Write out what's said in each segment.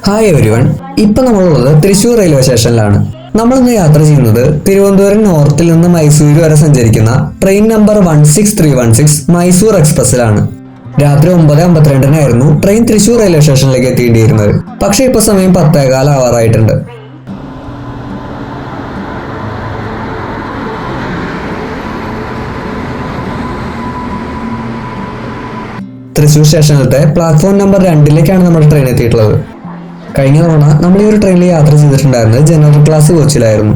Hi everyone. ഇപ്പം നമ്മളുള്ളത് Thrissur railway സ്റ്റേഷനിലാണ്. നമ്മളിന്ന് യാത്ര ചെയ്യുന്നത് തിരുവനന്തപുരം നോർത്തിൽ നിന്ന് മൈസൂർ വരെ സഞ്ചരിക്കുന്ന ട്രെയിൻ നമ്പർ 16316 മൈസൂർ എക്സ്പ്രസിലാണ്. രാത്രി 9:52 ട്രെയിൻ തൃശ്ശൂർ റെയിൽവേ സ്റ്റേഷനിലേക്ക് എത്തിയിരിക്കുന്നത്. പക്ഷേ ഇപ്പൊ സമയം 10:15 ആവാറായിട്ടുണ്ട്. തൃശ്ശൂർ സ്റ്റേഷനിലത്തെ പ്ലാറ്റ്ഫോം നമ്പർ 2ലേക്കാണ് നമ്മുടെ ട്രെയിൻ എത്തിയിട്ടുള്ളത്. കഴിഞ്ഞ തവണ നമ്മൾ ഈ ഒരു ട്രെയിനിൽ യാത്ര ചെയ്തിട്ടുണ്ടായിരുന്നത് ജനറൽ ക്ലാസ് കോച്ചിലായിരുന്നു.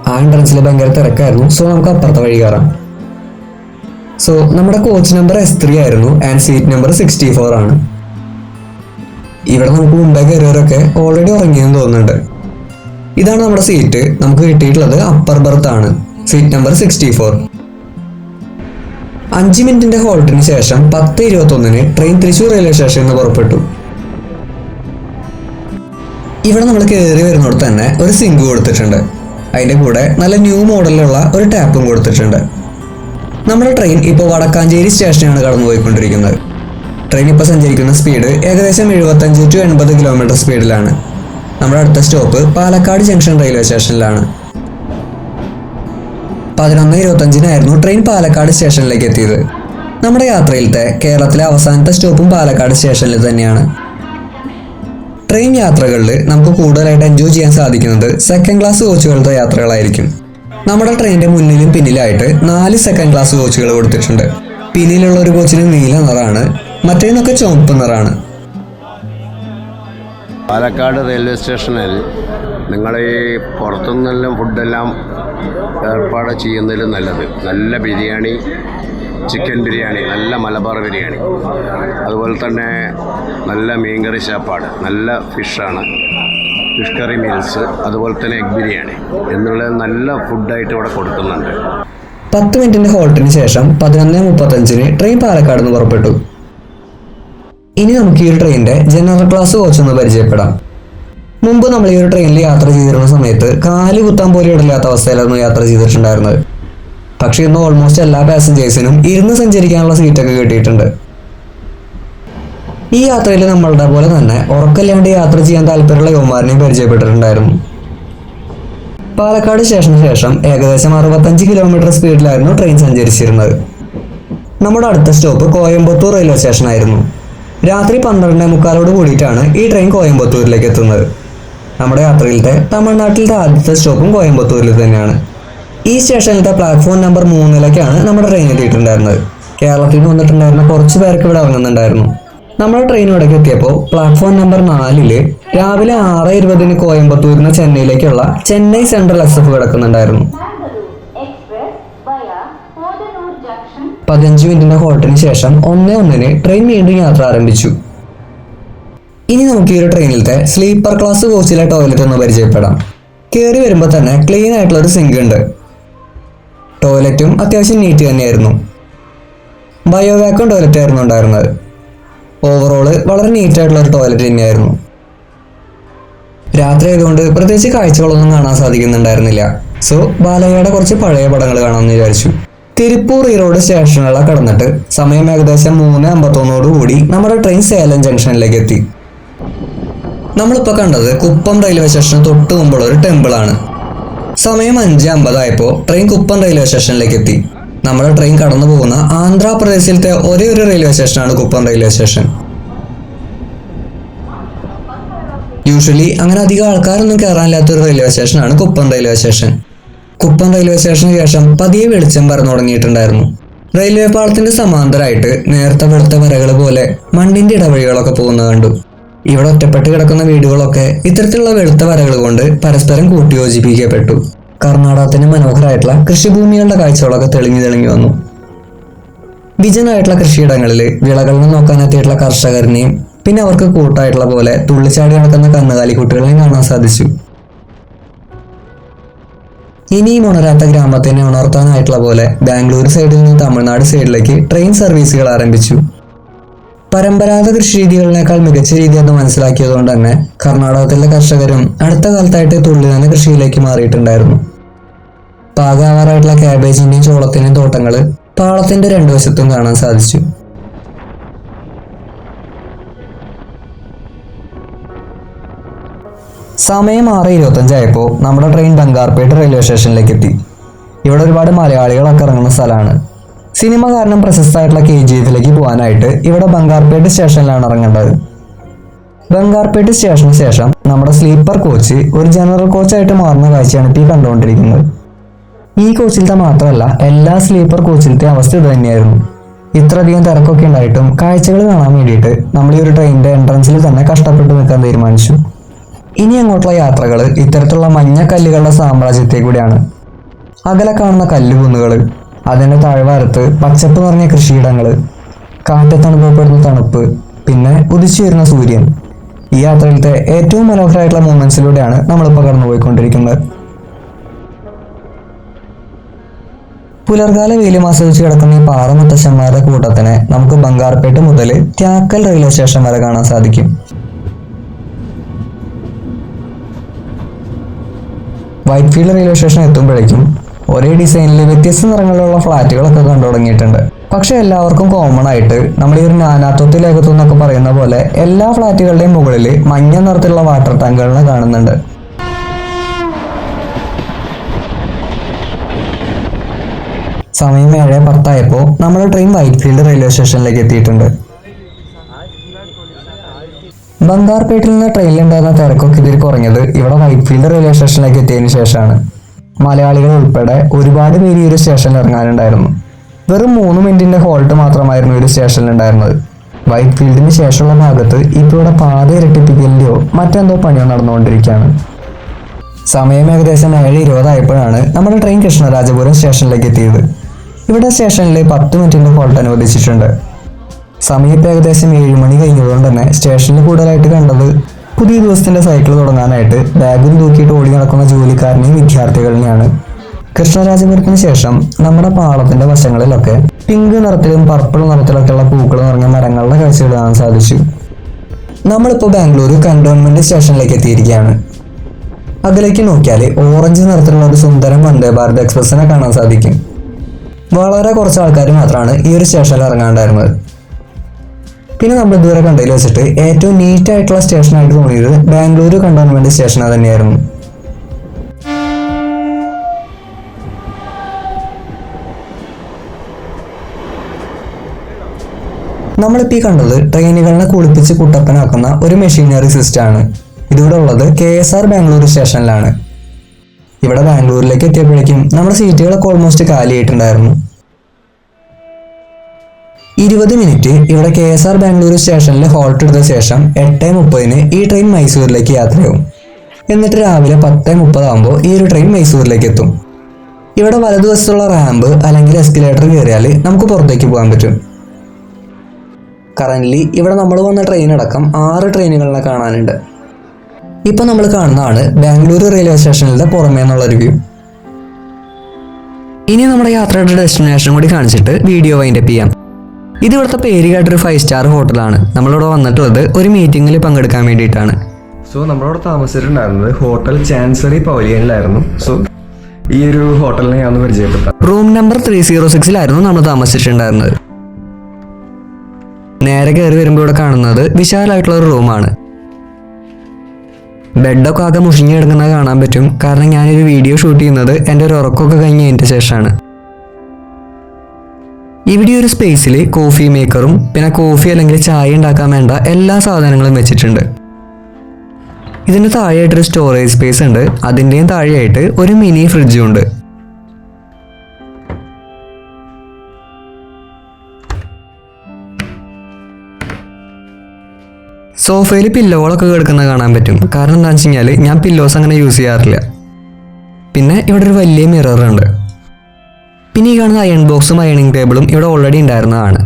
ആ എൻട്രൻസിൽ ഭയങ്കര തിരക്കായിരുന്നു. സോ നമുക്ക് അപ്പുറത്തെ വഴി കയറാം. സോ നമ്മുടെ കോച്ച് നമ്പർ S3 ആയിരുന്നു ആൻഡ് സീറ്റ് നമ്പർ 64 ആണ്. ഇവിടെ നമുക്ക് മുമ്പേ കയറിയവരൊക്കെ ഓൾറെഡി ഉറങ്ങിയെന്ന് തോന്നുന്നുണ്ട്. ഇതാണ് നമ്മുടെ സീറ്റ്. നമുക്ക് കിട്ടിയിട്ടുള്ളത് അപ്പർ ബർത്ത് ആണ്, സീറ്റ് നമ്പർ 64. 5 മിനിറ്റിന്റെ ഹോൾട്ടിന് ശേഷം 10:21 ട്രെയിൻ തൃശ്ശൂർ റെയിൽവേ സ്റ്റേഷനിൽ നിന്ന് പുറപ്പെട്ടു. ഇവിടെ നമ്മൾ കയറി വരുന്നിടത്ത് തന്നെ ഒരു സിങ്ക് കൊടുത്തിട്ടുണ്ട്. അതിന്റെ കൂടെ നല്ല ന്യൂ മോഡലിലുള്ള ഒരു ടാപ്പും കൊടുത്തിട്ടുണ്ട്. നമ്മുടെ ട്രെയിൻ ഇപ്പോൾ വടക്കാഞ്ചേരി സ്റ്റേഷനാണ് കടന്നുപോയിക്കൊണ്ടിരിക്കുന്നത്. ട്രെയിൻ ഇപ്പോൾ സഞ്ചരിക്കുന്ന സ്പീഡ് ഏകദേശം 75 to 80 കിലോമീറ്റർ സ്പീഡിലാണ്. നമ്മുടെ അടുത്ത സ്റ്റോപ്പ് പാലക്കാട് ജംഗ്ഷൻ റെയിൽവേ സ്റ്റേഷനിലാണ്. 11:25 ട്രെയിൻ പാലക്കാട് സ്റ്റേഷനിലേക്ക് എത്തിയത്. നമ്മുടെ യാത്രയിലത്തെ കേരളത്തിലെ അവസാനത്തെ സ്റ്റോപ്പും പാലക്കാട് സ്റ്റേഷനിൽ തന്നെയാണ്. ട്രെയിൻ യാത്രകളിൽ നമുക്ക് കൂടുതലായിട്ട് എൻജോയ് ചെയ്യാൻ സാധിക്കുന്നത് സെക്കൻഡ് ക്ലാസ് കോച്ചുകളുടെ യാത്രകളായിരിക്കും. നമ്മുടെ ട്രെയിനിന്റെ മുന്നിലും പിന്നിലായിട്ട് 4 സെക്കൻഡ് ക്ലാസ് കോച്ചുകൾ കൊടുത്തിട്ടുണ്ട്. പിന്നിലുള്ള ഒരു കോച്ചിന് നീല നിറാണ്, മറ്റേന്നൊക്കെ ചുവപ്പ് നിറാണ്. പാലക്കാട് റെയിൽവേ സ്റ്റേഷനിൽ നിങ്ങൾ ഈ പുറത്തുനിന്നെല്ലാം ഫുഡെല്ലാം ഏർപ്പാട് ചെയ്യുന്നതിലും നല്ലത് നല്ല ബിരിയാണി, ചിക്കൻ ബിരിയാണി, നല്ല മലബാർ ബിരിയാണി, അതുപോലെ തന്നെ നല്ല മീൻകറി ശാപ്പാട്, നല്ല ഫിഷാണ്, ഫിഷ് കറി മീൽസ്, അതുപോലെ തന്നെ എഗ് ബിരിയാണി എന്നുള്ള നല്ല ഫുഡായിട്ട് ഇവിടെ കൊടുക്കുന്നുണ്ട്. 10 മിനിറ്റിന്റെ ഹോൾട്ടിന് ശേഷം 11:35 ട്രെയിൻ പാലക്കാട് നിന്ന് പുറപ്പെട്ടു. ഇനി നമുക്ക് ഈ ഒരു ട്രെയിനിന്റെ ജനറൽ ക്ലാസ് കോച്ച് ഒന്ന് പരിചയപ്പെടാം. മുമ്പ് നമ്മൾ ഈ ഒരു ട്രെയിനിൽ യാത്ര ചെയ്തിരുന്ന സമയത്ത് കാല് കുത്താൻ പോലും ഇടയില്ലാത്ത അവസ്ഥയിലായിരുന്നു യാത്ര ചെയ്തിട്ടുണ്ടായിരുന്നത്. പക്ഷെ ഇന്ന് ഓൾമോസ്റ്റ് എല്ലാ പാസഞ്ചേഴ്സിനും ഇരുന്ന് സഞ്ചരിക്കാനുള്ള സീറ്റൊക്കെ കിട്ടിയിട്ടുണ്ട്. ഈ യാത്രയിൽ നമ്മളുടെ പോലെ തന്നെ ഉറക്കല്ലാണ്ട് യാത്ര ചെയ്യാൻ താല്പര്യമുള്ള യുവമാരനെയും പരിചയപ്പെട്ടിട്ടുണ്ടായിരുന്നു. പാലക്കാട് സ്റ്റേഷന് ശേഷം ഏകദേശം 65 കിലോമീറ്റർ സ്പീഡിലായിരുന്നു ട്രെയിൻ സഞ്ചരിച്ചിരുന്നത്. നമ്മുടെ അടുത്ത സ്റ്റോപ്പ് കോയമ്പത്തൂർ റെയിൽവേ സ്റ്റേഷൻ ആയിരുന്നു. രാത്രി 12:45 കൂടിയിട്ടാണ് ഈ ട്രെയിൻ കോയമ്പത്തൂരിലേക്ക് എത്തുന്നത്. നമ്മുടെ യാത്രയിലത്തെ തമിഴ്നാട്ടിലത്തെ ആദ്യത്തെ സ്റ്റോപ്പും കോയമ്പത്തൂരിൽ തന്നെയാണ്. ഈ സ്റ്റേഷനിലത്തെ പ്ലാറ്റ്ഫോം നമ്പർ 3ലേക്കാണ് നമ്മുടെ ട്രെയിൻ എത്തിയിട്ടുണ്ടായിരുന്നത്. കേരളത്തിൽ നിന്ന് വന്നിട്ടുണ്ടായിരുന്ന കുറച്ച് പേർക്ക് ഇവിടെ ഇറങ്ങുന്നുണ്ടായിരുന്നു. നമ്മുടെ ട്രെയിൻ ഇവിടേക്ക് എത്തിയപ്പോൾ പ്ലാറ്റ്ഫോം നമ്പർ 4 രാവിലെ 6:20 കോയമ്പത്തൂരിൽ നിന്ന് ചെന്നൈയിലേക്കുള്ള ചെന്നൈ സെൻട്രൽ SF കിടക്കുന്നുണ്ടായിരുന്നു. 15 മിനിറ്റിന്റെ ഹോൾട്ടിന് ശേഷം 1:01 ട്രെയിൻ വീണ്ടും യാത്ര ആരംഭിച്ചു. ഇനി നമുക്ക് ഈ ഒരു ട്രെയിനിലത്തെ സ്ലീപ്പർ ക്ലാസ് കോച്ചിലെ ടോയ്ലറ്റ് ഒന്ന് പരിചയപ്പെടാം. കയറി വരുമ്പോൾ തന്നെ ക്ലീൻ ആയിട്ടുള്ള ഒരു സിങ്ക് ഉണ്ട്. ടോയ്ലറ്റും അത്യാവശ്യം നീറ്റ് തന്നെയായിരുന്നു. ബയോവാക്വം ടോയ്ലറ്റ് ആയിരുന്നു ഉണ്ടായിരുന്നത്. ഓവറോള് വളരെ നീറ്റ് ആയിട്ടുള്ള ഒരു ടോയ്ലറ്റ് തന്നെയായിരുന്നു. രാത്രി ആയതുകൊണ്ട് പ്രത്യേകിച്ച് കാഴ്ചകളൊന്നും കാണാൻ സാധിക്കുന്നുണ്ടായിരുന്നില്ല. സോ ബാലയ്യയുടെ കുറച്ച് പഴയ പടങ്ങൾ കാണാമെന്ന് വിചാരിച്ചു. തിരുപ്പൂർ ഈറോഡ് സ്റ്റേഷനുകളെ കടന്നിട്ട് സമയം ഏകദേശം 3:51 കൂടി നമ്മുടെ ട്രെയിൻ സേലം ജംഗ്ഷനിലേക്ക് എത്തി. നമ്മളിപ്പോൾ കണ്ടത് കുപ്പം റെയിൽവേ സ്റ്റേഷന് തൊട്ട് മുമ്പുള്ള ഒരു ടെമ്പിളാണ്. സമയം 5:50 ആയപ്പോൾ ട്രെയിൻ കുപ്പം റെയിൽവേ സ്റ്റേഷനിലേക്ക് എത്തി. നമ്മുടെ ട്രെയിൻ കടന്നു പോകുന്ന ആന്ധ്രാപ്രദേശിലത്തെ ഒരേ ഒരു റെയിൽവേ സ്റ്റേഷനാണ് കുപ്പം റെയിൽവേ സ്റ്റേഷൻ. യൂഷ്വലി അങ്ങനെ അധികം ആൾക്കാരൊന്നും കയറാനില്ലാത്തൊരു റെയിൽവേ സ്റ്റേഷനാണ് Kuppam railway station. Kuppam railway സ്റ്റേഷന് ശേഷം പതിയെ വെളിച്ചം പരന്നു തുടങ്ങിയിട്ടുണ്ടായിരുന്നു. റെയിൽവേ പാളത്തിന്റെ സമാന്തരമായിട്ട് നേരത്തെ വെളുത്ത വരകൾ പോലെ മണ്ണിന്റെ ഇടവഴികളൊക്കെ പോകുന്നത് കണ്ടു. ഇവിടെ ഒറ്റപ്പെട്ട് കിടക്കുന്ന വീടുകളൊക്കെ ഇത്തരത്തിലുള്ള വെളുത്ത വരകൾ കൊണ്ട് പരസ്പരം കൂട്ടിയോജിപ്പിക്കപ്പെട്ടു. കർണാടകത്തിന്റെ മനോഹരമായിട്ടുള്ള കൃഷിഭൂമികളുടെ കാഴ്ചകളൊക്കെ തെളിഞ്ഞു വന്നു. വിജനായിട്ടുള്ള കൃഷിയിടങ്ങളിൽ വിളകളെ നോക്കാനെത്തിയിട്ടുള്ള കർഷകരെയും പിന്നെ അവർക്ക് കൂട്ടായിട്ടുള്ള പോലെ തുള്ളിച്ചാടി നടക്കുന്ന കന്നുകാലിക്കുട്ടികളെയും കാണാൻ സാധിച്ചു. ഇനിയും ഉണരാത്ത ഗ്രാമത്തിനെ ഉണർത്താനായിട്ടുള്ള പോലെ ബാംഗ്ലൂർ സൈഡിൽ നിന്ന് തമിഴ്നാട് സൈഡിലേക്ക് ട്രെയിൻ സർവീസുകൾ ആരംഭിച്ചു. പരമ്പരാഗത കൃഷി രീതികളിനേക്കാൾ മികച്ച രീതി എന്ന് മനസ്സിലാക്കിയതുകൊണ്ട് തന്നെ കർണാടകത്തിലെ കർഷകരും അടുത്ത കാലത്തായിട്ട് തുള്ളിനന കൃഷിയിലേക്ക് മാറിയിട്ടുണ്ടായിരുന്നു. പാകാവാറായിട്ടുള്ള കാബേജിന്റെയും ചോളത്തിന്റെയും തോട്ടങ്ങൾ പാളത്തിന്റെ രണ്ടു വശത്തും കാണാൻ സാധിച്ചു. സമയം 6:25 ആയപ്പോൾ നമ്മുടെ ട്രെയിൻ ബംഗാർപേട്ട് റെയിൽവേ സ്റ്റേഷനിലേക്ക് എത്തി. ഇവിടെ ഒരുപാട് മലയാളികളൊക്കെ ഇറങ്ങുന്ന സ്ഥലമാണ്. സിനിമ കാരണം പ്രശസ്തമായിട്ടുള്ള KGF പോകാനായിട്ട് ഇവിടെ ബംഗാർപേട്ട് സ്റ്റേഷനിലാണ് ഇറങ്ങേണ്ടത്. ബംഗാർപേട്ട് സ്റ്റേഷന് ശേഷം നമ്മുടെ സ്ലീപ്പർ കോച്ച് ഒരു ജനറൽ കോച്ചായിട്ട് മാറുന്ന കാഴ്ചയാണ് ഇപ്പോൾ കണ്ടുകൊണ്ടിരിക്കുന്നത്. ഈ കോച്ചിലത്തെ മാത്രമല്ല, എല്ലാ സ്ലീപ്പർ കോച്ചിലത്തെ അവസ്ഥ ഇത് തന്നെയായിരുന്നു. ഇത്രയധികം തിരക്കൊക്കെ ഉണ്ടായിട്ടും കാഴ്ചകൾ കാണാൻ വേണ്ടിയിട്ട് നമ്മൾ ഈ ഒരു ട്രെയിനിന്റെ എൻട്രൻസിൽ തന്നെ കഷ്ടപ്പെട്ട് നിൽക്കാൻ തീരുമാനിച്ചു. ഇനി അങ്ങോട്ടുള്ള യാത്രകൾ ഇത്തരത്തിലുള്ള മഞ്ഞ കല്ലുകളുടെ സാമ്രാജ്യത്തെ കൂടിയാണ്. അകലെ കാണുന്ന കല്ലുകുന്നുകൾ, അതിൻ്റെ താഴ്വാരത്ത് പച്ചപ്പ് നിറഞ്ഞ കൃഷിയിടങ്ങൾ, കാറ്റത്ത് അനുഭവപ്പെടുന്ന തണുപ്പ്, പിന്നെ ഉദിച്ചു വരുന്ന സൂര്യൻ. ഈ യാത്രയിലത്തെ ഏറ്റവും മനോഹരമായിട്ടുള്ള മൂമെന്റ്സിലൂടെയാണ് നമ്മളിപ്പോൾ കടന്നുപോയിക്കൊണ്ടിരിക്കുന്നത്. പുലർകാല വെയിലും ആസ്വദിച്ച് കിടക്കുന്ന ഈ പാറമുത്തശ്ശന്മാരുടെ കൂട്ടത്തിനെ നമുക്ക് ബംഗാർപേട്ട് മുതൽ ത്യാക്കൽ റെയിൽവേ സ്റ്റേഷൻ വരെ കാണാൻ സാധിക്കും. വൈറ്റ്ഫീൽഡ് റെയിൽവേ സ്റ്റേഷൻ എത്തുമ്പോഴേക്കും ഒരേ ഡിസൈനിൽ വ്യത്യസ്ത നിറങ്ങളിലുള്ള ഫ്ലാറ്റുകളൊക്കെ കണ്ടു തുടങ്ങിയിട്ടുണ്ട്. പക്ഷെ എല്ലാവർക്കും കോമൺ ആയിട്ട് നമ്മൾ ഈ ഒരു നാനാത്വത്തിൽ ഏകത്വം എന്നൊക്കെ പറയുന്ന പോലെ എല്ലാ ഫ്ലാറ്റുകളുടെയും മുകളിൽ മഞ്ഞ നിറത്തിലുള്ള വാട്ടർ ടാങ്കുകളെ കാണുന്നുണ്ട്. സമയം 7:10 ആയപ്പോൾ നമ്മുടെ ട്രെയിൻ വൈറ്റ്ഫീൽഡ് റെയിൽവേ സ്റ്റേഷനിലേക്ക് എത്തിയിട്ടുണ്ട്. ബംഗാർപേട്ടിൽ നിന്ന് ട്രെയിനിലുണ്ടായിരുന്ന തിരക്കൊക്കെ ഇതിൽ കുറഞ്ഞത് ഇവിടെ വൈറ്റ്ഫീൽഡ് റെയിൽവേ സ്റ്റേഷനിലേക്ക് എത്തിയതിനു ശേഷമാണ്. മലയാളികൾ ഉൾപ്പെടെ ഒരുപാട് പേര് ഈ ഒരു സ്റ്റേഷനിൽ ഇറങ്ങാനുണ്ടായിരുന്നു. വെറും 3 മിനിറ്റിന്റെ ഹോൾട്ട് മാത്രമായിരുന്നു ഈ ഒരു സ്റ്റേഷനിൽ ഉണ്ടായിരുന്നത്. വൈറ്റ്ഫീൽഡിന് ശേഷമുള്ള ഭാഗത്ത് ഇപ്പോൾ ഇവിടെ പാത ഇരട്ടിപ്പിക്കലിൻ്റെയോ മറ്റെന്തോ പണിയോ നടന്നുകൊണ്ടിരിക്കുകയാണ്. സമയം ഏകദേശം 7:20 ആയപ്പോഴാണ് നമ്മുടെ ട്രെയിൻ കൃഷ്ണരാജപുരം സ്റ്റേഷനിലേക്ക് എത്തിയത്. ഇവിടെ സ്റ്റേഷനിൽ 10 മിനിറ്റിന്റെ ഹോൾട്ട് അനുവദിച്ചിട്ടുണ്ട്. സമയം ഏകദേശം 7 മണി കഴിഞ്ഞതുകൊണ്ട് തന്നെ സ്റ്റേഷനിൽ കൂടുതലായിട്ട് കണ്ടത് പുതിയ ദിവസത്തിന്റെ സൈക്കിൾ തുടങ്ങാനായിട്ട് ബാഗും തൂക്കിയിട്ട് ഓടി നടക്കുന്ന ജോലിക്കാരനെയും വിദ്യാർത്ഥികളെയാണ്. കൃഷ്ണരാജപുരത്തിന് ശേഷം നമ്മുടെ പാളത്തിന്റെ വശങ്ങളിലൊക്കെ പിങ്ക് നിറത്തിലും പർപ്പിൾ നിറത്തിലൊക്കെയുള്ള പൂക്കൾ നിറഞ്ഞ മരങ്ങളുടെ കാഴ്ചകൾ കാണാൻ സാധിച്ചു. നമ്മളിപ്പോൾ ബാംഗ്ലൂർ കന്റോൺമെന്റ് സ്റ്റേഷനിലേക്ക് എത്തിയിരിക്കുകയാണ്. അതിലേക്ക് നോക്കിയാൽ ഓറഞ്ച് നിറത്തിലുള്ള ഒരു സുന്ദരം വന്ദേ ഭാരത് എക്സ്പ്രസിനെ കാണാൻ സാധിക്കും. വളരെ കുറച്ച് ആൾക്കാർ മാത്രമാണ് ഈ ഒരു സ്റ്റേഷനിൽ ഇറങ്ങാണ്ടായിരുന്നത്. പിന്നെ നമ്മൾ ഇതുവരെ കണ്ടതിൽ വെച്ചിട്ട് ഏറ്റവും നീറ്റായിട്ടുള്ള സ്റ്റേഷനായിട്ട് തോന്നിയത് ബാംഗ്ലൂർ കണ്ടോൺമെന്റ് സ്റ്റേഷൻ തന്നെയായിരുന്നു. നമ്മളിപ്പോൾ ഈ കണ്ടത് ട്രെയിനുകളെ കുളിപ്പിച്ച് കുട്ടപ്പനാക്കുന്ന ഒരു മെഷീനറി സിസ്റ്റമാണ്. ഇതിവിടെ ഉള്ളത് KSR ബാംഗ്ലൂർ സ്റ്റേഷനിലാണ്. ഇവിടെ ബാംഗ്ലൂരിലേക്ക് എത്തിയപ്പോഴേക്കും നമ്മുടെ സീറ്റുകളൊക്കെ ഓൾമോസ്റ്റ് കാലിയായിട്ടുണ്ടായിരുന്നു. 20 മിനിറ്റ് ഇവിടെ KSR ബാംഗ്ലൂർ സ്റ്റേഷനിൽ ഹോൾട്ട് എടുത്ത ശേഷം 8:30 ഈ ട്രെയിൻ മൈസൂരിലേക്ക് യാത്രയാവും. എന്നിട്ട് രാവിലെ 10:30 ആകുമ്പോൾ ഈ ഒരു ട്രെയിൻ മൈസൂരിലേക്ക് എത്തും. ഇവിടെ വലതുവശത്തുള്ള റാമ്പ് അല്ലെങ്കിൽ എസ്കലേറ്റർ കയറിയാൽ നമുക്ക് പുറത്തേക്ക് പോകാൻ പറ്റും. കറന്റ്ലി ഇവിടെ നമ്മൾ വന്ന ട്രെയിൻ അടക്കം 6 ട്രെയിനുകളെ കാണാനുണ്ട്. ഇപ്പൊ നമ്മൾ കാണുന്നതാണ് ബാംഗ്ലൂർ റെയിൽവേ സ്റ്റേഷനിലെ പുറമേ എന്നുള്ള റിവ്യൂ. ഇനി നമ്മുടെ യാത്രയുടെ ഡെസ്റ്റിനേഷൻ കൂടി കാണിച്ചിട്ട് വീഡിയോ വൈൻഡപ്പ് ചെയ്യാം. ഇത് ഇവിടുത്തെ പേര് കേട്ടൊരു 5 സ്റ്റാർ ഹോട്ടലാണ്. നമ്മളിവിടെ വന്നിട്ടുള്ളത് ഒരു മീറ്റിംഗിൽ പങ്കെടുക്കാൻ വേണ്ടിയിട്ടാണ്. സോ നമ്മളിവിടെ താമസിച്ചിട്ടുണ്ടായിരുന്നത് ഹോട്ടൽ ചാൻസറി പവലിയനിലായിരുന്നു. സോ ഈ ഒരു ഹോട്ടലിനെ ഞാൻ ഒന്ന് പരിചയപ്പെട്ടു. റൂം നമ്പർ 306 നമ്മൾ താമസിച്ചിട്ടുണ്ടായിരുന്നത്. നേരെ കയറി വരുമ്പോൾ ഇവിടെ കാണുന്നത് വിശാലമായിട്ടുള്ള ഒരു റൂമാണ്. ബെഡൊക്കെ ആകെ മുഷിഞ്ഞ് കിടക്കുന്നത് കാണാൻ പറ്റും. കാരണം ഞാനൊരു വീഡിയോ ഷൂട്ട് ചെയ്യുന്നത് എൻ്റെ ഒരു ഉറക്കമൊക്കെ കഴിഞ്ഞതിൻ്റെ ശേഷമാണ്. ഇവിടെ ഒരു സ്പേസിൽ കോഫി മേക്കറും പിന്നെ കോഫി അല്ലെങ്കിൽ ചായ ഉണ്ടാക്കാൻ വേണ്ട എല്ലാ സാധനങ്ങളും വെച്ചിട്ടുണ്ട്. ഇതിന് താഴെയായിട്ടൊരു സ്റ്റോറേജ് സ്പേസ് ഉണ്ട്. അതിൻ്റെയും താഴെയായിട്ട് ഒരു മിനി ഫ്രിഡ്ജും ഉണ്ട്. സോഫയിൽ പില്ലോകളൊക്കെ കിടക്കുന്നത് കാണാൻ പറ്റും. കാരണം എന്താണെന്ന് വെച്ച് കഴിഞ്ഞാൽ ഞാൻ പില്ലോസ് അങ്ങനെ യൂസ് ചെയ്യാറില്ല. പിന്നെ ഇവിടെ ഒരു വലിയ മിററുണ്ട്. പിന്നെ ഈ കാണുന്ന അയൺ ബോക്സും അയണിങ് ടേബിളും ഇവിടെ ഓൾറെഡി ഉണ്ടായിരുന്നതാണ്.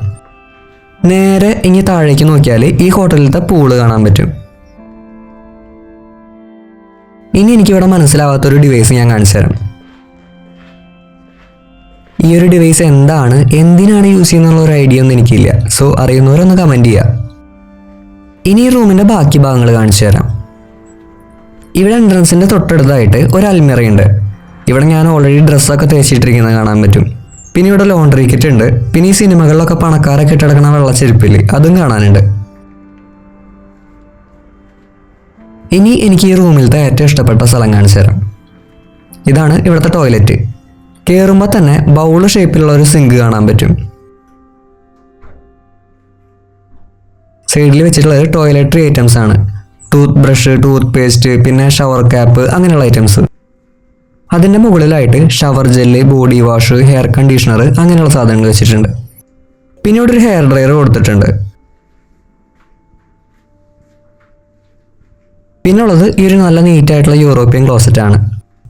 നേരെ ഇനി താഴേക്ക് നോക്കിയാൽ ഈ ഹോട്ടലിലത്തെ പൂള് കാണാൻ പറ്റും. ഇനി എനിക്കിവിടെ മനസ്സിലാവാത്തൊരു ഡിവൈസ് ഞാൻ കാണിച്ചു തരാം. ഈ ഒരു ഡിവൈസ് എന്താണ്, എന്തിനാണ് യൂസ് ചെയ്യുന്നുള്ള ഒരു ഐഡിയ ഒന്നും എനിക്കില്ല. സോ അറിയുന്നവരൊന്ന് കമൻറ്റ് ചെയ്യുക. ഇനി ഈ റൂമിൻ്റെ ബാക്കി ഭാഗങ്ങൾ കാണിച്ചു തരാം. ഇവിടെ എൻട്രൻസിൻ്റെ തൊട്ടടുത്തായിട്ട് ഒരു അൽമിറയുണ്ട്. ഇവിടെ ഞാൻ ഓൾറെഡി ഡ്രസ്സൊക്കെ തേച്ചിട്ടിരിക്കുന്നത് കാണാൻ പറ്റും. പിന്നെ ഇവിടെ ലോണ്ടറി കിറ്റ് ഉണ്ട്. പിന്നെ ഈ സിനിമകളിലൊക്കെ പണക്കാരൊക്കെ ഇട്ടെടുക്കണ വെള്ളച്ചെരുപ്പില്ലേ, അതും കാണാനുണ്ട്. ഇനി എനിക്ക് ഈ റൂമിലത്തെ ഏറ്റവും ഇഷ്ടപ്പെട്ട സ്ഥലം കാണിച്ചു തരാം. ഇതാണ് ഇവിടുത്തെ ടോയ്ലറ്റ്. കയറുമ്പോൾ തന്നെ ബൗൾ ഷേപ്പിലുള്ള ഒരു സിങ്ക് കാണാൻ പറ്റും. സൈഡിൽ വെച്ചിട്ടുള്ളത് ടോയ്ലറ്ററി ഐറ്റംസ് ആണ്. ടൂത്ത് ബ്രഷ്, ടൂത്ത് പേസ്റ്റ്, പിന്നെ ഷവർ ക്യാപ്പ്, അങ്ങനെയുള്ള ഐറ്റംസ്. അതിൻ്റെ മുകളിലായിട്ട് shower gel, body wash, hair conditioner, അങ്ങനെയുള്ള സാധനങ്ങൾ വെച്ചിട്ടുണ്ട്. പിന്നെ ഇവിടെ ഒരു ഹെയർ ഡ്രയർ കൊടുത്തിട്ടുണ്ട്. പിന്നെ ഉള്ളത് ഈ ഒരു നല്ല നീറ്റായിട്ടുള്ള യൂറോപ്യൻ ക്ലോസറ്റ് ആണ്.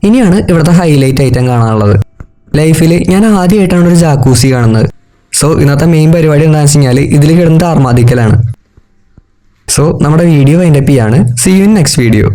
ഇനിയാണ് ഇവിടുത്തെ ഹൈലൈറ്റ് ഐറ്റം കാണാനുള്ളത്. ലൈഫിൽ ഞാൻ ആദ്യമായിട്ടാണ് ഒരു ജാക്കൂസി കാണുന്നത്. സോ ഇന്നത്തെ മെയിൻ പരിപാടി എന്താണെന്ന് വെച്ച് കഴിഞ്ഞാൽ ഇതിൽ കിടന്നിട്ട് ആർമാദിക്കലാണ്. സോ നമ്മുടെ വീഡിയോ വൈൻഡപ്പ് ചെയ്യാണ്. See you in next video.